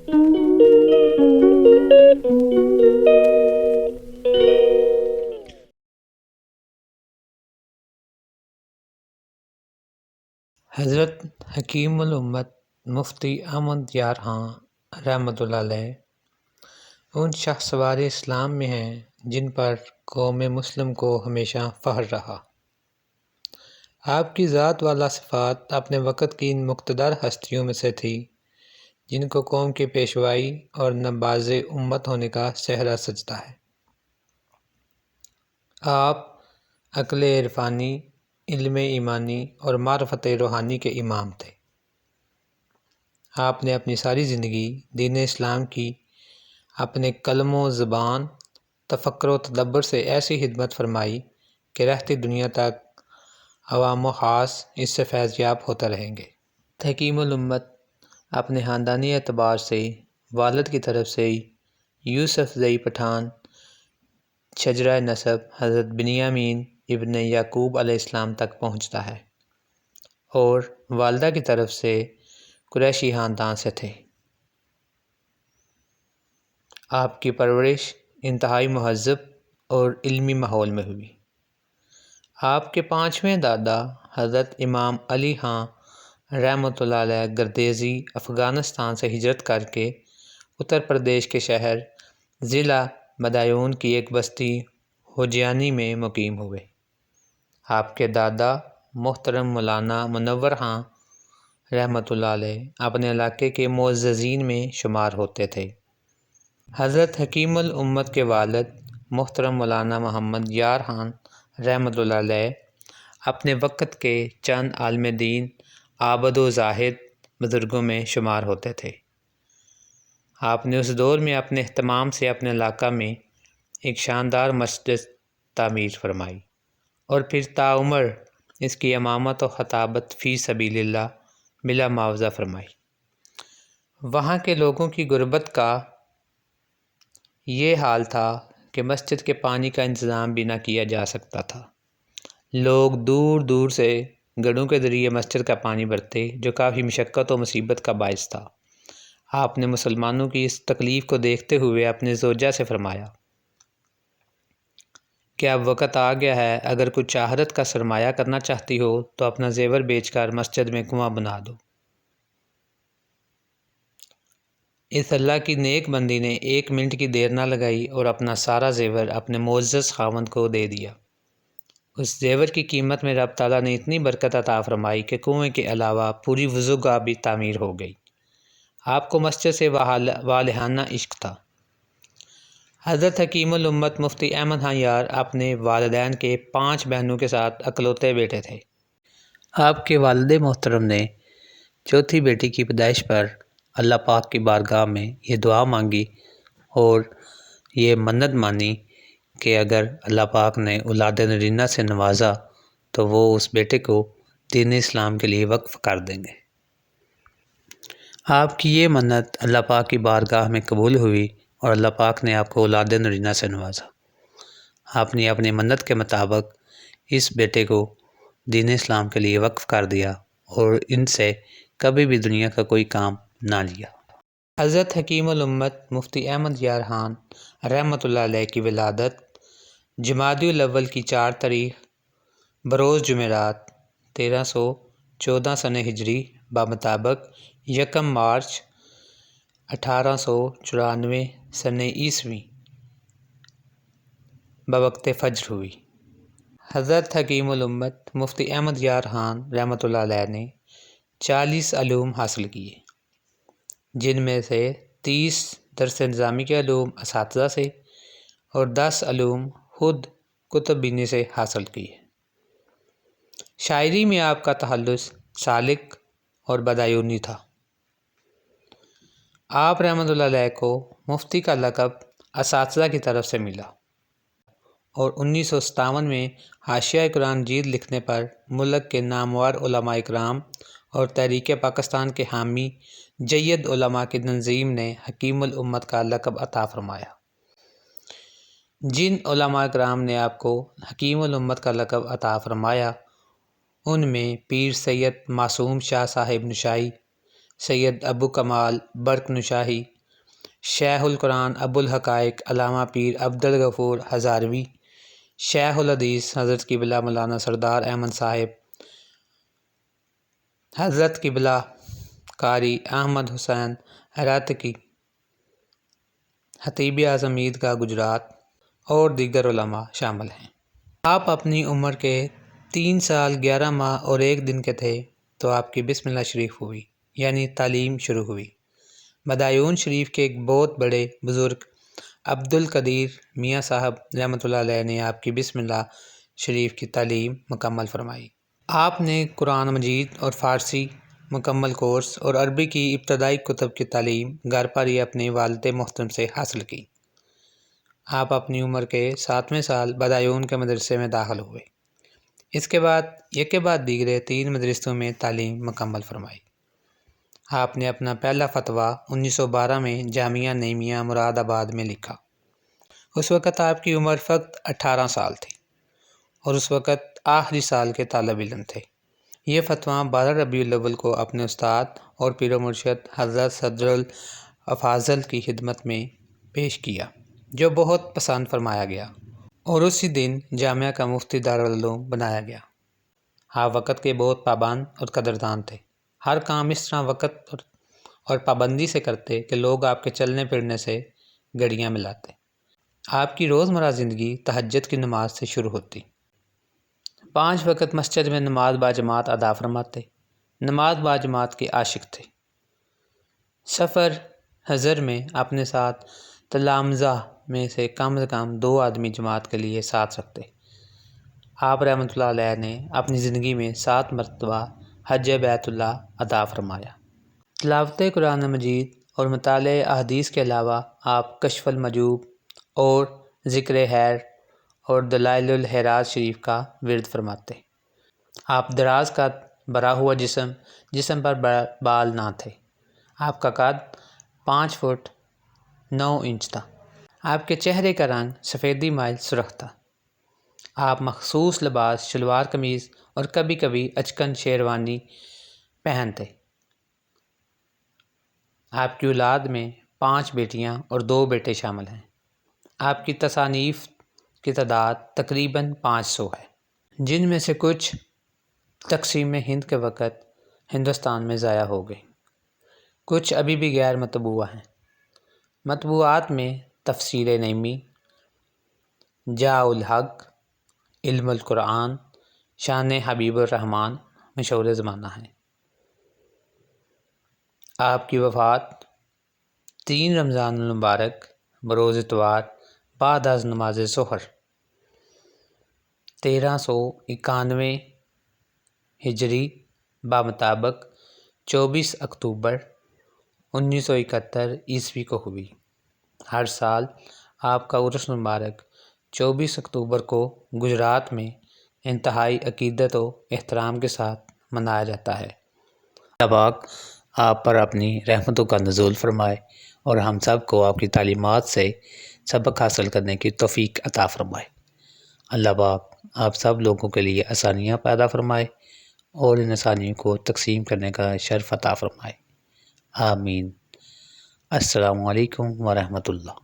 حضرت حکیم الامت مفتی احمد یار خان رحمۃ اللہ علیہ ان شاہسوار اسلام میں ہیں جن پر قوم مسلم کو ہمیشہ فخر رہا۔ آپ کی ذات والا صفات اپنے وقت کی ان مقتدر ہستیوں میں سے تھی جن کو قوم کی پیشوائی اور نباز امت ہونے کا سہرا سجتا ہے۔ آپ عقل عرفانی، علم ایمانی اور معرفت روحانی کے امام تھے۔ آپ نے اپنی ساری زندگی دین اسلام کی اپنے قلم و زبان، تفکر و تدبر سے ایسی خدمت فرمائی کہ رہتی دنیا تک عوام و خاص اس سے فیض یاب ہوتا رہیں گے۔ حکیم الامت اپنے خاندانی اعتبار سے والد کی طرف سے یوسف زئی پٹھان شجرہ نسب حضرت بنیامین ابن یعقوب علیہ السلام تک پہنچتا ہے، اور والدہ کی طرف سے قریشی خاندان سے تھے۔ آپ کی پرورش انتہائی مہذب اور علمی ماحول میں ہوئی۔ آپ کے پانچویں دادا حضرت امام علی خان رحمۃ اللہ علیہ گردیزی افغانستان سے ہجرت کر کے اتر پردیش کے شہر ضلع بدایون کی ایک بستی ہوجیانی میں مقیم ہوئے۔ آپ کے دادا محترم مولانا منور خان رحمۃ اللہ علیہ اپنے علاقے کے معززین میں شمار ہوتے تھے۔ حضرت حکیم الامت کے والد محترم مولانا محمد یار خان رحمۃ اللہ علیہ اپنے وقت کے چند عالم دین، عابد و زاہد بزرگوں میں شمار ہوتے تھے۔ آپ نے اس دور میں اپنے اہتمام سے اپنے علاقہ میں ایک شاندار مسجد تعمیر فرمائی اور پھر تاعمر اس کی امامت و خطابت فی سبیل اللہ بلا معاوضہ فرمائی۔ وہاں کے لوگوں کی غربت کا یہ حال تھا کہ مسجد کے پانی کا انتظام بھی نہ کیا جا سکتا تھا۔ لوگ دور دور سے گڑھوں کے ذریعے مسجد کا پانی بھرتے، جو کافی مشقت و مصیبت کا باعث تھا۔ آپ نے مسلمانوں کی اس تکلیف کو دیکھتے ہوئے اپنے زوجہ سے فرمایا کہ اب وقت آ گیا ہے، اگر کچھ آخرت کا سرمایہ کرنا چاہتی ہو تو اپنا زیور بیچ کر مسجد میں کنواں بنا دو۔ اس اللہ کی نیک بندی نے 1 منٹ کی دیر نہ لگائی اور اپنا سارا زیور اپنے معزز خاوند کو دے دیا۔ اس زیور کی قیمت میں رب تعالیٰ نے اتنی برکت عطا فرمائی کہ کنویں کے علاوہ پوری وضو گاہ بھی تعمیر ہو گئی۔ آپ کو مسجد سے والہانہ عشق تھا۔ حضرت حکیم الامت مفتی احمد خان یار اپنے والدین کے 5 بہنوں کے ساتھ اکلوتے بیٹے تھے۔ آپ کے والد محترم نے چوتھی بیٹی کی پیدائش پر اللہ پاک کی بارگاہ میں یہ دعا مانگی اور یہ منت مانی کہ اگر اللہ پاک نے اولاد نرینہ سے نوازا تو وہ اس بیٹے کو دین اسلام کے لیے وقف کر دیں گے۔ آپ کی یہ منت اللہ پاک کی بارگاہ میں قبول ہوئی اور اللہ پاک نے آپ کو اولاد نرینہ سے نوازا۔ آپ نے اپنی منت کے مطابق اس بیٹے کو دین اسلام کے لیے وقف کر دیا اور ان سے کبھی بھی دنیا کا کوئی کام نہ لیا۔ حضرت حکیم الامت مفتی احمد یار خان رحمۃ اللہ علیہ کی ولادت جمادی الاول کی 4 تاریخ بروز جمعرات 1314 سنہ ہجری بمطابق 1 مارچ 1894 سنہ عیسوی بوقت فجر ہوئی۔ حضرت حکیم الامت مفتی احمد یار خان رحمۃ اللہ علیہ نے 40 علوم حاصل کیے، جن میں سے 30 درس نظامی کے علوم اساتذہ سے اور 10 علوم خود کتب بینی سے حاصل کیے۔ شاعری میں آپ کا تخلص سالک اور بدایونی تھا۔ آپ رحمۃ اللہ علیہ کو مفتی کا لقب اساتذہ کی طرف سے ملا اور 1957 میں حاشیہ قرآن جدید لکھنے پر ملک کے نامور علماء اکرام اور تحریک پاکستان کے حامی جید علماء کی تنظیم نے حکیم الامت کا لقب عطا فرمایا۔ جن علماء اکرام نے آپ کو حکیم الامت کا لقب عطا فرمایا ان میں پیر سید معصوم شاہ صاحب نشائی، سید ابو کمال برق نشاہی، شیخ القرآن ابو الحقائق علامہ پیر عبدالغفور ہزاروی، شیخ الحدیث حضرت قبلہ مولانا سردار احمد صاحب، حضرت قبلہ قاری احمد حسین ہراتکی، خطیب اعظم عیدگاہ گجرات اور دیگر علماء شامل ہیں۔ آپ اپنی عمر کے 3 سال 11 ماہ اور 1 دن کے تھے تو آپ کی بسم اللہ شریف ہوئی، یعنی تعلیم شروع ہوئی۔ بدایون شریف کے ایک بہت بڑے بزرگ عبدالقدیر میاں صاحب رحمۃ اللہ علیہ نے آپ کی بسم اللہ شریف کی تعلیم مکمل فرمائی۔ آپ نے قرآن مجید اور فارسی مکمل کورس اور عربی کی ابتدائی کتب کی تعلیم گھر پر ہی اپنے والد محترم سے حاصل کی۔ آپ اپنی عمر کے 7ویں سال بدایون کے مدرسے میں داخل ہوئے۔ اس کے بعد یک بعد دیگرے 3 مدرسوں میں تعلیم مکمل فرمائی۔ آپ نے اپنا پہلا فتویٰ 1912 میں جامعہ نعیمیہ مراد آباد میں لکھا۔ اس وقت آپ کی عمر فقط 18 سال تھی اور اس وقت آخری سال کے طالب علم تھے۔ یہ فتویٰ 12 ربیع الاول کو اپنے استاد اور پیر و مرشد حضرت صدر الافاضل کی خدمت میں پیش کیا، جو بہت پسند فرمایا گیا اور اسی دن جامعہ کا مفتی دارالعلوم بنایا گیا۔ آپ وقت کے بہت پابند اور قدردان تھے۔ ہر کام اس طرح وقت اور پابندی سے کرتے کہ لوگ آپ کے چلنے پھرنے سے گھڑیاں ملاتے۔ آپ کی روزمرہ زندگی تہجد کی نماز سے شروع ہوتی۔ 5 وقت مسجد میں نماز باجماعت ادا فرماتے۔ نماز باجماعت کے عاشق تھے۔ سفر حضر میں اپنے ساتھ تلامذہ میں سے کم 2 آدمی جماعت کے لیے ساتھ رکھتے۔ آپ رحمۃ اللہ علیہ نے اپنی زندگی میں 7 مرتبہ حج بیت اللہ ادا فرمایا۔ تلاوت قرآن مجید اور مطالعہ احادیث کے علاوہ آپ کشف المحجوب اور ذکر خیر اور دلائل الخیرات شریف کا ورد فرماتے۔ آپ دراز قد، بھرا ہوا جسم پر بال نہ تھے۔ آپ کا قد 5 فٹ 9 انچ تھا۔ آپ کے چہرے کا رنگ سفیدی مائل سرخ تھا۔ آپ مخصوص لباس شلوار قمیض اور کبھی کبھی اچکن شیروانی پہنتے۔ آپ کی اولاد میں 5 بیٹیاں اور 2 بیٹے شامل ہیں۔ آپ کی تصانیف کی تعداد تقریباً 500 ہے، جن میں سے کچھ تقسیم ہند کے وقت ہندوستان میں ضائع ہو گئی۔ کچھ ابھی بھی غیر مطبوع ہیں۔ مطبوعات میں تفسیر نعیمی، جاء الحق، علم القرآن، شان حبیب الرحمن مشہور زمانہ ہیں۔ آپ کی وفات 3 رمضان المبارک بروز اتوار بعد از نماز ظہر 1391 ہجری بمطابق 24 اکتوبر 1971 عیسوی کو ہوئی۔ ہر سال آپ کا عرس مبارک 24 اکتوبر کو گجرات میں انتہائی عقیدت و احترام کے ساتھ منایا جاتا ہے۔ اللہ پاک آپ پر اپنی رحمتوں کا نزول فرمائے اور ہم سب کو آپ کی تعلیمات سے سبق حاصل کرنے کی توفیق عطا فرمائے۔ اللہ پاک آپ سب لوگوں کے لیے آسانیاں پیدا فرمائے اور ان آسانیوں کو تقسیم کرنے کا شرف عطا فرمائے۔ آمین۔ السلام علیکم ورحمۃ اللہ۔